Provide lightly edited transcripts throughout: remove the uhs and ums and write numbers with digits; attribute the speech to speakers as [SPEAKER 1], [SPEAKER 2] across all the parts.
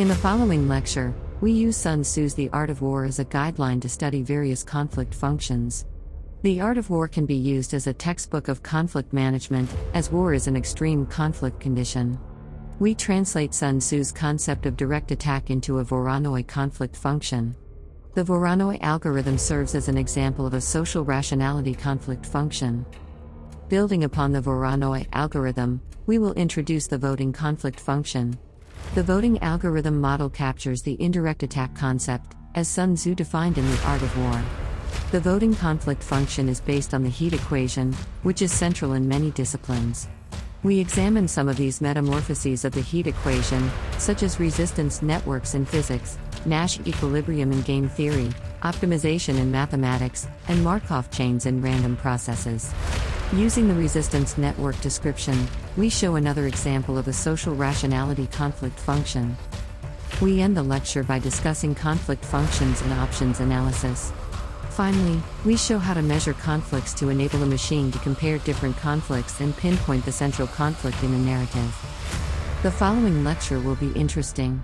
[SPEAKER 1] In the following lecture, we use Sun Tzu's The Art of War as a guideline to study various conflict functions. The Art of War can be used as a textbook of conflict management, as war is an extreme conflict condition. We translate Sun Tzu's concept of direct attack into a Voronoi conflict function. The Voronoi algorithm serves as an example of a social rationality conflict function. Building upon the Voronoi algorithm, we will introduce the voting conflict function. The voting algorithm model captures the indirect attack concept, as Sun Tzu defined in The Art of War. The voting conflict function is based on the heat equation, which is central in many disciplines. We examine some of these metamorphoses of the heat equation, such as resistance networks in physics, Nash equilibrium in game theory, optimization in mathematics, and Markov chains in random processes. Using the resistance network description, we show another example of a social rationality conflict function. We end the lecture by discussing conflict functions and options analysis. Finally, we show how to measure conflicts to enable a machine to compare different conflicts and pinpoint the central conflict in a narrative. The following lecture will be interesting.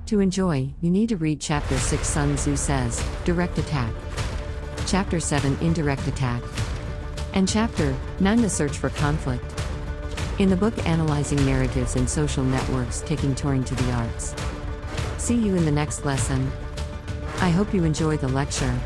[SPEAKER 1] To enjoy, you need to read Chapter 6 Sun Tzu Says, Direct Attack, Chapter 7 Indirect Attack, and Chapter 9 The Search for Conflict. In the book Analyzing Narratives in Social Networks, Taking Turing to the Arts. See you in the next lesson. I hope you enjoy the lecture.